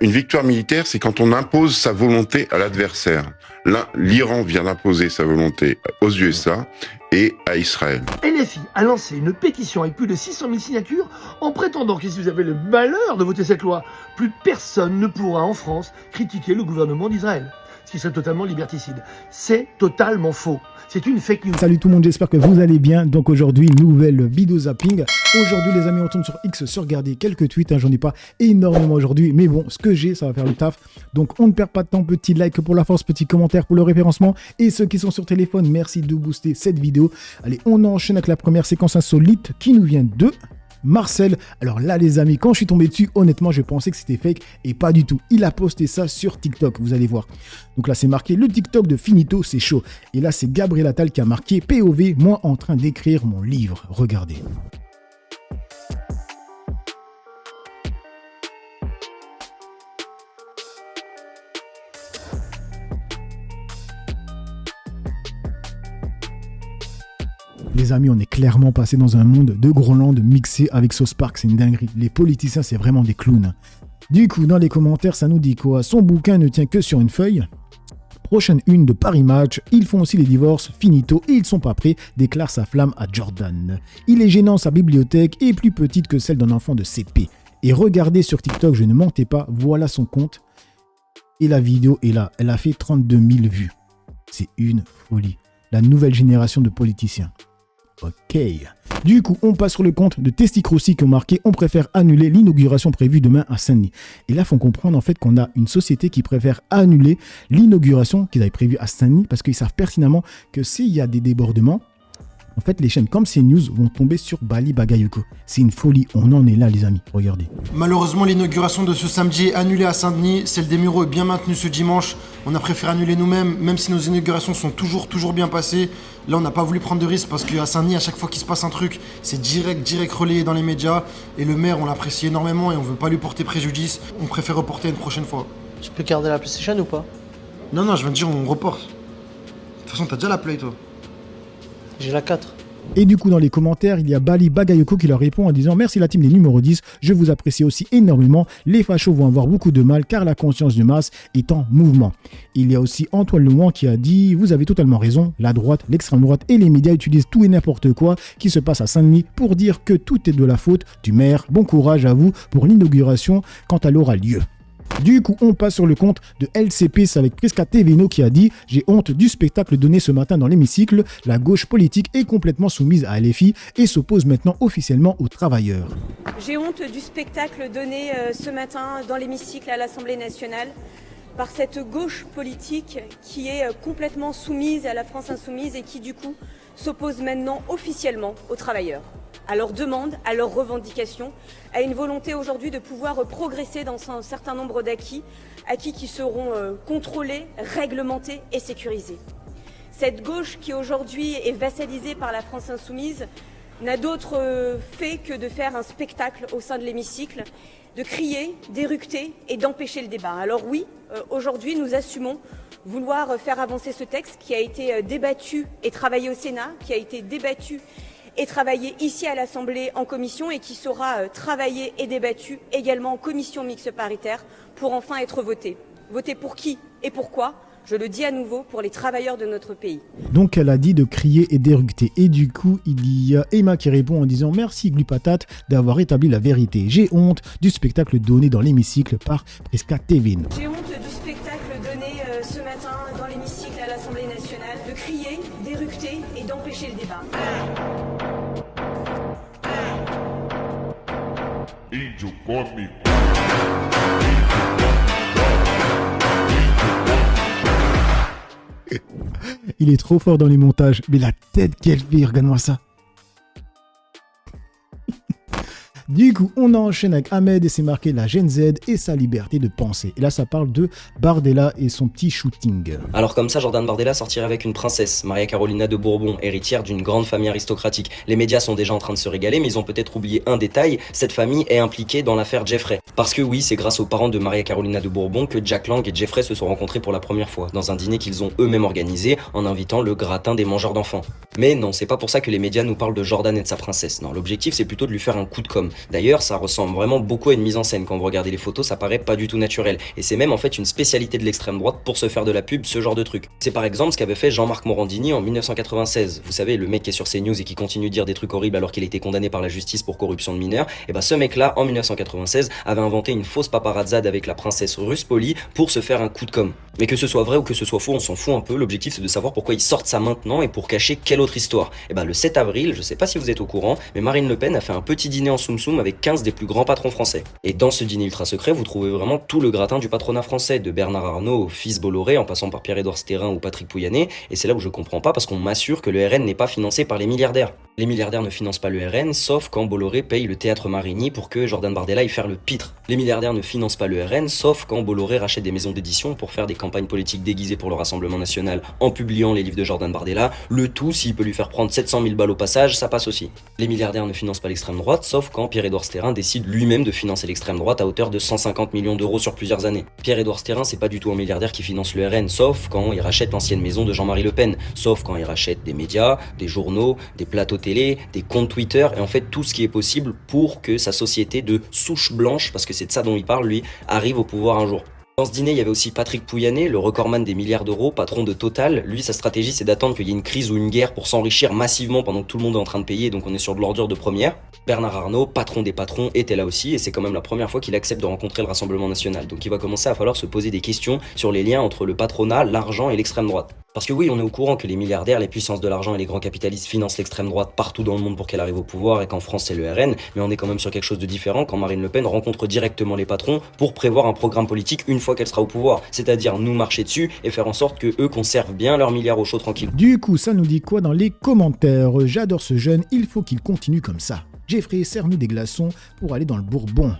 Une victoire militaire, c'est quand on impose sa volonté à l'adversaire. L'Iran vient d'imposer sa volonté aux USA et à Israël. LFI a lancé une pétition avec plus de 600 000 signatures en prétendant que si vous avez le malheur de voter cette loi, plus personne ne pourra en France critiquer le gouvernement d'Israël. Ce qui serait totalement liberticide. C'est totalement faux. C'est une fake news. Salut tout le monde, j'espère que vous allez bien. Donc aujourd'hui, nouvelle vidéo zapping. Aujourd'hui les amis, on tourne sur X sur regarder quelques tweets. J'en ai pas énormément aujourd'hui, mais bon, ce que j'ai, ça va faire le taf. Donc on ne perd pas de temps, petit like pour la force, petit commentaire pour le référencement. Et ceux qui sont sur téléphone, merci de booster cette vidéo. Allez, on enchaîne avec la première séquence insolite qui nous vient de Marcel. Alors là les amis, quand je suis tombé dessus, honnêtement je pensais que c'était fake et pas du tout. Il a posté ça sur TikTok, vous allez voir. Donc là c'est marqué le TikTok de Finito, c'est chaud. Et là c'est Gabriel Attal qui a marqué POV, moi en train d'écrire mon livre. Regardez. Les amis, on est clairement passé dans un monde de Groenland mixé avec South Park, c'est une dinguerie. Les politiciens, c'est vraiment des clowns. Du coup, dans les commentaires, ça nous dit quoi? Son bouquin ne tient que sur une feuille. Prochaine une de Paris Match, ils font aussi les divorces, finito, et ils sont pas prêts, déclare sa flamme à Jordan. Il est gênant, sa bibliothèque est plus petite que celle d'un enfant de CP. Et regardez sur TikTok, je ne mentais pas, voilà son compte. Et la vidéo est là, elle a fait 32 000 vues. C'est une folie. La nouvelle génération de politiciens. Ok. Du coup, on passe sur le compte de Testicrossi qui ont marqué « On préfère annuler l'inauguration prévue demain à Saint-Denis ». Et là, il faut comprendre en fait qu'on a une société qui préfère annuler l'inauguration qu'ils avaient prévue à Saint-Denis parce qu'ils savent pertinemment que s'il y a des débordements, en fait, les chaînes comme CNews vont tomber sur Bali Bagayoko. C'est une folie, on en est là les amis, regardez. Malheureusement, l'inauguration de ce samedi est annulée à Saint-Denis. Celle des Mureaux est bien maintenue ce dimanche. On a préféré annuler nous-mêmes, même si nos inaugurations sont toujours bien passées. Là, on n'a pas voulu prendre de risques parce qu'à Saint-Denis, à chaque fois qu'il se passe un truc, c'est direct relayé dans les médias. Et le maire, on l'apprécie énormément et on veut pas lui porter préjudice. On préfère reporter une prochaine fois. Je peux garder la PlayStation ou pas? Non, je viens de dire on reporte. De toute façon, t'as déjà la Play, toi. J'ai la 4. Et du coup, dans les commentaires, il y a Bali Bagayoko qui leur répond en disant « Merci la team des numéros 10, je vous apprécie aussi énormément. Les fachos vont avoir beaucoup de mal car la conscience de masse est en mouvement. » Il y a aussi Antoine Lemouan qui a dit « Vous avez totalement raison, la droite, l'extrême droite et les médias utilisent tout et n'importe quoi qui se passe à Saint-Denis pour dire que tout est de la faute du maire. Bon courage à vous pour l'inauguration quand elle aura lieu. » Du coup, on passe sur le compte de LCP, c'est avec Prisca Teveno qui a dit « J'ai honte du spectacle donné ce matin dans l'hémicycle. La gauche politique est complètement soumise à LFI et s'oppose maintenant officiellement aux travailleurs. » J'ai honte du spectacle donné ce matin dans l'hémicycle à l'Assemblée nationale par cette gauche politique qui est complètement soumise à la France insoumise et qui du coup s'oppose maintenant officiellement aux travailleurs, à leurs demandes, à leurs revendications, à une volonté aujourd'hui de pouvoir progresser dans un certain nombre d'acquis qui seront contrôlés, réglementés et sécurisés. Cette gauche qui aujourd'hui est vassalisée par la France insoumise n'a d'autre fait que de faire un spectacle au sein de l'hémicycle, de crier, d'éructer et d'empêcher le débat. Alors oui, aujourd'hui nous assumons vouloir faire avancer ce texte qui a été débattu et travaillé au Sénat, qui a été débattu et travaillé ici à l'Assemblée en commission et qui sera travaillé et débattu également en commission mixte paritaire pour enfin être voté. Voté pour qui et pourquoi ? Je le dis à nouveau, pour les travailleurs de notre pays. Donc elle a dit de crier et d'éructer. Et du coup, il y a Emma qui répond en disant « Merci Glupatate d'avoir établi la vérité. J'ai honte du spectacle donné dans l'hémicycle par Prisca Teveno. » J'ai honte du spectacle donné ce matin dans l'hémicycle à l'Assemblée nationale, de crier, d'éructer et d'empêcher le débat. Il est trop fort dans les montages, mais la tête qu'elle fait, regarde-moi ça. Du coup, on enchaîne avec Ahmed et c'est marqué la Gen Z et sa liberté de penser. Et là, ça parle de Bardella et son petit shooting. Alors comme ça, Jordan Bardella sortirait avec une princesse, Maria Carolina de Bourbon, héritière d'une grande famille aristocratique. Les médias sont déjà en train de se régaler, mais ils ont peut-être oublié un détail, cette famille est impliquée dans l'affaire Jeffrey. Parce que oui, c'est grâce aux parents de Maria Carolina de Bourbon que Jack Lang et Jeffrey se sont rencontrés pour la première fois, dans un dîner qu'ils ont eux-mêmes organisé, en invitant le gratin des mangeurs d'enfants. Mais non, c'est pas pour ça que les médias nous parlent de Jordan et de sa princesse. Non, l'objectif c'est plutôt de lui faire un coup de com'. D'ailleurs, ça ressemble vraiment beaucoup à une mise en scène. Quand vous regardez les photos, ça paraît pas du tout naturel. Et c'est même en fait une spécialité de l'extrême droite pour se faire de la pub, ce genre de truc. C'est par exemple ce qu'avait fait Jean-Marc Morandini en 1996. Vous savez, le mec qui est sur CNews et qui continue de dire des trucs horribles alors qu'il a été condamné par la justice pour corruption de mineurs. Et bah ce mec-là, en 1996, avait inventé une fausse paparazzade avec la princesse Ruspoli pour se faire un coup de com'. Mais que ce soit vrai ou que ce soit faux, on s'en fout un peu. L'objectif c'est de savoir pourquoi ils sortent ça maintenant et pour cacher quelle autre histoire. Et bah le 7 avril, je sais pas si vous êtes au courant, mais Marine Le Pen a fait un petit dîner en Soum Soum avec 15 des plus grands patrons français. Et dans ce dîner ultra secret, vous trouvez vraiment tout le gratin du patronat français, de Bernard Arnault au fils Bolloré, en passant par Pierre-Édouard Stérin ou Patrick Pouyanné. Et c'est là où je comprends pas parce qu'on m'assure que le RN n'est pas financé par les milliardaires. Les milliardaires ne financent pas le RN, sauf quand Bolloré paye le théâtre Marigny pour que Jordan Bardella aille faire le pitre. Les milliardaires ne financent pas le RN, sauf quand Bolloré rachète des maisons d'édition pour faire des campagnes politiques déguisées pour le Rassemblement National en publiant les livres de Jordan Bardella. Le tout, s'il peut lui faire prendre 700 000 balles au passage, ça passe aussi. Les milliardaires ne financent pas l'extrême droite, sauf quand Pierre-Édouard Stérin décide lui-même de financer l'extrême droite à hauteur de 150 millions d'euros sur plusieurs années. Pierre-Édouard Stérin, c'est pas du tout un milliardaire qui finance le RN, sauf quand il rachète l'ancienne maison de Jean-Marie Le Pen, sauf quand il rachète des médias, des journaux, des plateaux télé, des comptes Twitter, et en fait tout ce qui est possible pour que sa société de souche blanche, parce que c'est de ça dont il parle lui, arrive au pouvoir un jour. Dans ce dîner, il y avait aussi Patrick Pouyanné, le recordman des milliards d'euros, patron de Total. Lui, sa stratégie, c'est d'attendre qu'il y ait une crise ou une guerre pour s'enrichir massivement pendant que tout le monde est en train de payer, donc on est sur de l'ordure de première. Bernard Arnault, patron des patrons, était là aussi, et c'est quand même la première fois qu'il accepte de rencontrer le Rassemblement National. Donc il va commencer à falloir se poser des questions sur les liens entre le patronat, l'argent et l'extrême droite. Parce que oui, on est au courant que les milliardaires, les puissances de l'argent et les grands capitalistes financent l'extrême droite partout dans le monde pour qu'elle arrive au pouvoir et qu'en France c'est le RN, mais on est quand même sur quelque chose de différent quand Marine Le Pen rencontre directement les patrons pour prévoir un programme politique une fois qu'elle sera au pouvoir, c'est-à-dire nous marcher dessus et faire en sorte que eux conservent bien leurs milliards au chaud tranquille. Du coup, ça nous dit quoi dans les commentaires? J'adore ce jeune, il faut qu'il continue comme ça. Jeffrey, serre-nous des glaçons pour aller dans le Bourbon.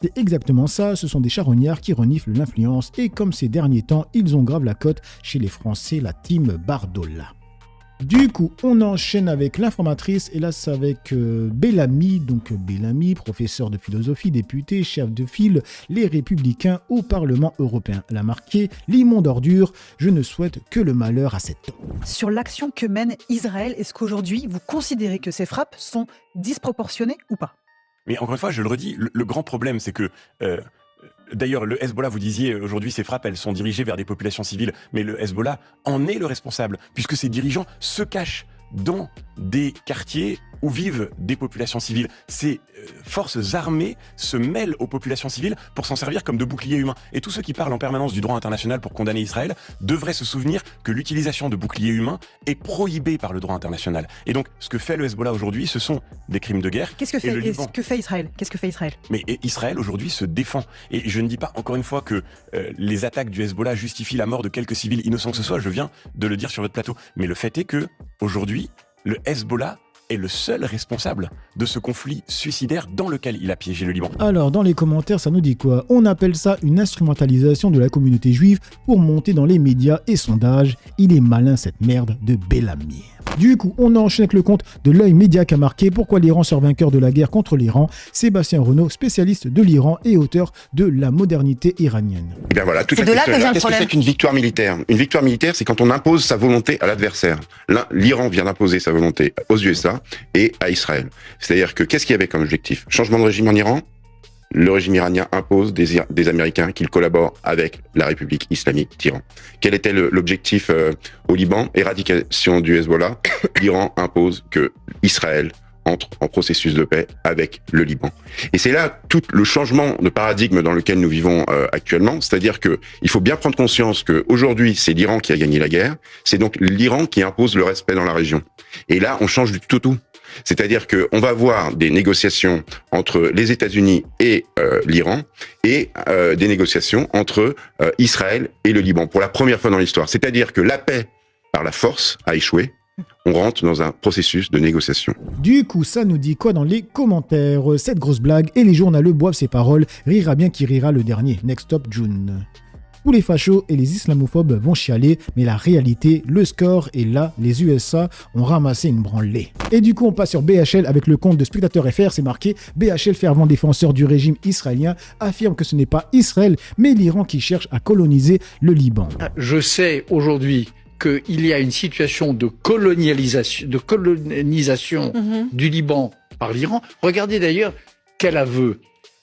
C'est exactement ça, ce sont des charognards qui reniflent l'influence et comme ces derniers temps, ils ont grave la cote chez les Français, la team Bardola. Du coup, on enchaîne avec l'informatrice et là c'est avec Bellamy, donc Bellamy, professeur de philosophie, député, chef de file, les Républicains au Parlement européen. Elle a marqué « L'immonde ordure, je ne souhaite que le malheur à cet homme ». Sur l'action que mène Israël, est-ce qu'aujourd'hui vous considérez que ces frappes sont disproportionnées ou pas? Mais encore une fois, je le redis, le grand problème c'est que... D'ailleurs, le Hezbollah, vous disiez, aujourd'hui, ces frappes, elles sont dirigées vers des populations civiles. Mais le Hezbollah en est le responsable, puisque ses dirigeants se cachent dans des quartiers où vivent des populations civiles. Ces forces armées se mêlent aux populations civiles pour s'en servir comme de boucliers humains. Et tous ceux qui parlent en permanence du droit international pour condamner Israël devraient se souvenir que l'utilisation de boucliers humains est prohibée par le droit international. Et donc, ce que fait le Hezbollah aujourd'hui, ce sont des crimes de guerre. Qu'est-ce que fait Israël? Qu'est-ce que fait Israël? Mais Israël aujourd'hui se défend. Et je ne dis pas encore une fois que les attaques du Hezbollah justifient la mort de quelques civils innocents que ce soit, je viens de le dire sur votre plateau. Mais le fait est que, aujourd'hui, le Hezbollah est le seul responsable de ce conflit suicidaire dans lequel il a piégé le Liban. Alors, dans les commentaires, ça nous dit quoi? On appelle ça une instrumentalisation de la communauté juive pour monter dans les médias et sondages. Il est malin cette merde de Bellamy. Du coup, on enchaîne avec le compte de l'œil média qui a marqué pourquoi l'Iran sort vainqueur de la guerre contre l'Iran. Sébastien Renaud, spécialiste de l'Iran et auteur de La modernité iranienne. Et bien voilà, toute c'est la de là que vient le qu'est-ce que problème. c'est qu'une victoire militaire? Une victoire militaire, c'est quand on impose sa volonté à l'adversaire. Là, l'Iran vient d'imposer sa volonté aux USA et à Israël. C'est-à-dire que qu'est-ce qu'il y avait comme objectif? Changement de régime en Iran. Le régime iranien impose des Américains qu'ils collaborent avec la République islamique d'Iran. Quel était l'objectif au Liban? Éradication du Hezbollah. L'Iran impose que Israël entre en processus de paix avec le Liban. Et c'est là tout le changement de paradigme dans lequel nous vivons actuellement, c'est-à-dire que il faut bien prendre conscience que aujourd'hui c'est l'Iran qui a gagné la guerre, c'est donc l'Iran qui impose le respect dans la région. Et là on change du tout au tout. C'est-à-dire que on va avoir des négociations entre les États-Unis et l'Iran et des négociations entre Israël et le Liban pour la première fois dans l'histoire. C'est-à-dire que la paix par la force a échoué. On rentre dans un processus de négociation. Du coup, ça nous dit quoi dans les commentaires? Cette grosse blague et les journaleux boivent ses paroles. Rira bien qui rira le dernier. Next stop June. Tous les fachos et les islamophobes vont chialer, mais la réalité, le score est là, les USA ont ramassé une branlée. Et du coup, on passe sur BHL avec le compte de Spectateur FR, c'est marqué « BHL, fervent défenseur du régime israélien, affirme que ce n'est pas Israël, mais l'Iran qui cherche à coloniser le Liban. » Je sais aujourd'hui qu'il y a une situation de colonisation du Liban par l'Iran. Regardez d'ailleurs quel aveu.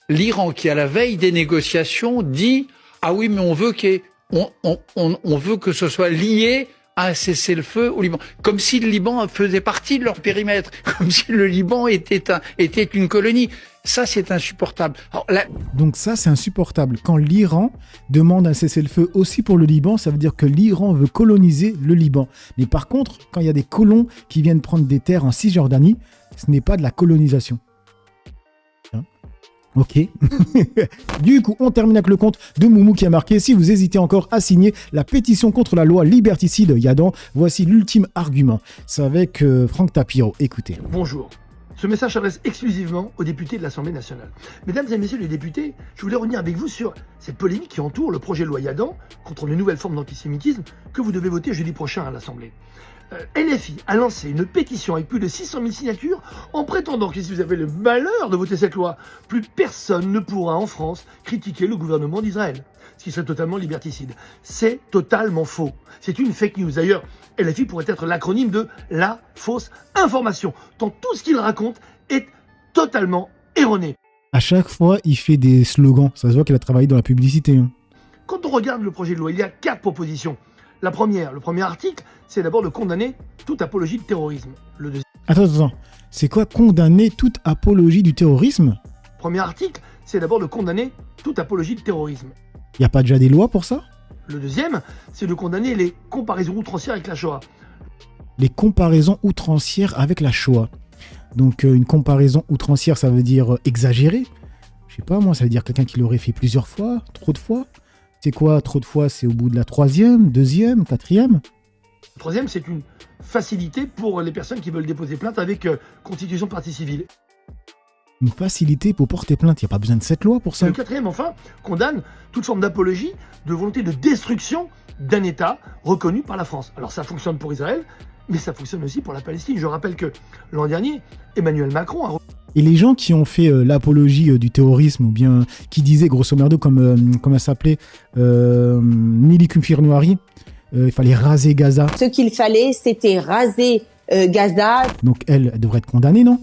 L'Iran, qui à la veille des négociations dit « Ah oui, mais on veut que ce soit lié à un cessez-le-feu au Liban ». Comme si le Liban faisait partie de leur périmètre, comme si le Liban était une colonie. Ça, c'est insupportable. Alors, Donc ça, c'est insupportable. Quand l'Iran demande un cessez-le-feu aussi pour le Liban, ça veut dire que l'Iran veut coloniser le Liban. Mais par contre, quand il y a des colons qui viennent prendre des terres en Cisjordanie, ce n'est pas de la colonisation. Hein? Ok. Du coup, on termine avec le compte de Moumou qui a marqué « Si vous hésitez encore à signer la pétition contre la loi liberticide Yadan, voici l'ultime argument. » C'est avec Franck Tapiro. Écoutez. Bonjour. Ce message s'adresse exclusivement aux députés de l'Assemblée nationale. Mesdames et messieurs les députés, je voulais revenir avec vous sur cette polémique qui entoure le projet de loi Yadan contre les nouvelles formes d'antisémitisme que vous devez voter jeudi prochain à l'Assemblée. LFI a lancé une pétition avec plus de 600 000 signatures en prétendant que si vous avez le malheur de voter cette loi, plus personne ne pourra en France critiquer le gouvernement d'Israël, ce qui serait totalement liberticide. C'est totalement faux. C'est une fake news. D'ailleurs, LFI pourrait être l'acronyme de la fausse information, tant tout ce qu'il raconte est totalement erroné. À chaque fois, il fait des slogans. Ça se voit qu'il a travaillé dans la publicité. Hein. Quand on regarde le projet de loi, il y a 4 propositions. Le premier article, c'est d'abord de condamner toute apologie de terrorisme. Le deuxième... Attends. C'est quoi condamner toute apologie du terrorisme? Premier article, c'est d'abord de condamner toute apologie de terrorisme. Il n'y a pas déjà des lois pour ça? Le deuxième, c'est de condamner les comparaisons outrancières avec la Shoah. Les comparaisons outrancières avec la Shoah. Donc une comparaison outrancière, ça veut dire exagéré. Je sais pas moi, ça veut dire quelqu'un qui l'aurait fait plusieurs fois, trop de fois. C'est quoi trop de fois? C'est au bout de la 3e, 2e, 4e? Le troisième, c'est une facilité pour les personnes qui veulent déposer plainte avec constitution de partie civile. Une facilité pour porter plainte, il n'y a pas besoin de cette loi pour ça. Le quatrième, enfin, condamne toute forme d'apologie, de volonté de destruction d'un État reconnu par la France. Alors ça fonctionne pour Israël, mais ça fonctionne aussi pour la Palestine. Je rappelle que l'an dernier, Emmanuel Macron a... Et les gens qui ont fait l'apologie du terrorisme, ou bien qui disaient grosso merdo, comme elle s'appelait, Nili Kufir-Nouari, il fallait raser Gaza. Ce qu'il fallait, c'était raser Gaza. Donc elle devrait être condamnée, non?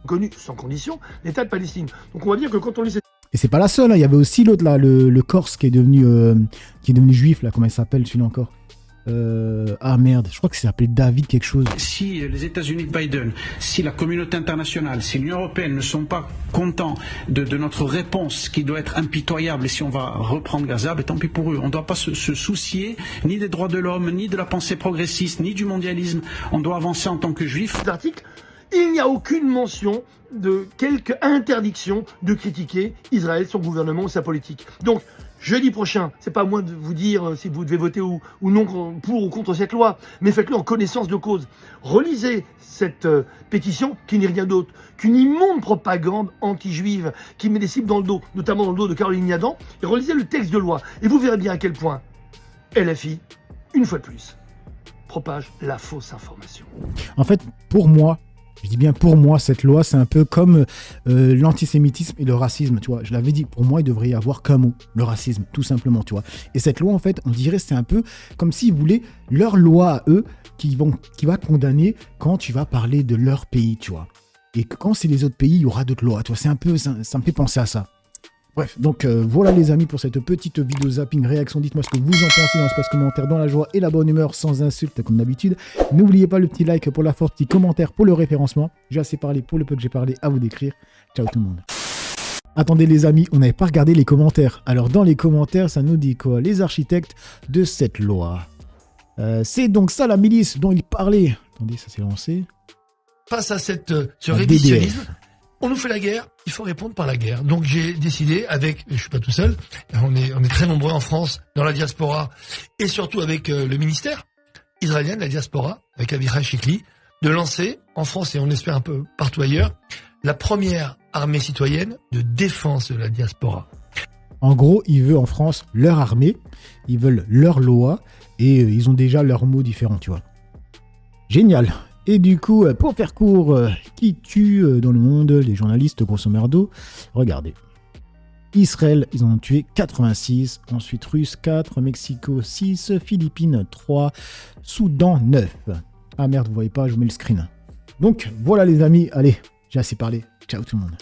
Connu sans condition l'État de Palestine. Donc on va dire que quand on lit cette... Et c'est pas la seule, hein. Il y avait aussi l'autre là, le Corse qui est devenu juif là, comment il s'appelle celui-là encore? Ah merde, je crois que ça s'appelait David quelque chose. Si les États-Unis de Biden, si la communauté internationale, si l'Union européenne ne sont pas contents de notre réponse qui doit être impitoyable et si on va reprendre Gaza, ben tant pis pour eux. On ne doit pas se soucier ni des droits de l'homme, ni de la pensée progressiste, ni du mondialisme. On doit avancer en tant que juifs. Cet article, il n'y a aucune mention de quelque interdiction de critiquer Israël, son gouvernement ou sa politique. Donc, jeudi prochain, c'est pas à moi de vous dire si vous devez voter ou non pour ou contre cette loi, mais faites-le en connaissance de cause. Relisez cette pétition qui n'est rien d'autre qu'une immonde propagande anti-juive qui met des cibles dans le dos, notamment dans le dos de Caroline Yadan, et relisez le texte de loi. Et vous verrez bien à quel point LFI, une fois de plus, propage la fausse information. En fait, pour moi, je dis bien pour moi, cette loi, c'est un peu comme l'antisémitisme et le racisme, tu vois. Je l'avais dit, pour moi, il devrait y avoir qu'un mot, le racisme, tout simplement, tu vois. Et cette loi, en fait, on dirait c'est un peu comme s'ils voulaient leur loi à eux qui va condamner quand tu vas parler de leur pays, tu vois. Et que quand c'est les autres pays, il y aura d'autres lois, tu vois. C'est un peu, ça me fait penser à ça. Bref, donc voilà les amis pour cette petite vidéo zapping réaction. Dites-moi ce que vous en pensez dans l'espace commentaire, dans la joie et la bonne humeur, sans insultes comme d'habitude. N'oubliez pas le petit like pour la force, petit commentaire pour le référencement. J'ai assez parlé pour le peu que j'ai parlé, à vous d'écrire. Ciao tout le monde. Attendez les amis, on n'avait pas regardé les commentaires. Alors dans les commentaires, ça nous dit quoi? Les architectes de cette loi. C'est donc ça la milice dont il parlait. Attendez, ça s'est lancé. Face à ce révisionnisme, on nous fait la guerre, il faut répondre par la guerre. Donc j'ai décidé avec, je suis pas tout seul, on est très nombreux en France, dans la diaspora, et surtout avec le ministère israélien de la diaspora, avec Avichai Shikli, de lancer en France et on espère un peu partout ailleurs, la première armée citoyenne de défense de la diaspora. En gros, ils veulent en France leur armée, ils veulent leur loi, et ils ont déjà leurs mots différents, tu vois. Génial. Et du coup, pour faire court, qui tue dans le monde les journalistes, grosso merdo? Regardez. Israël, ils en ont tué 86. Ensuite, Russes 4, Mexico 6, Philippines 3, Soudan 9. Ah merde, vous voyez pas, je vous mets le screen. Donc voilà les amis, allez, j'ai assez parlé. Ciao tout le monde.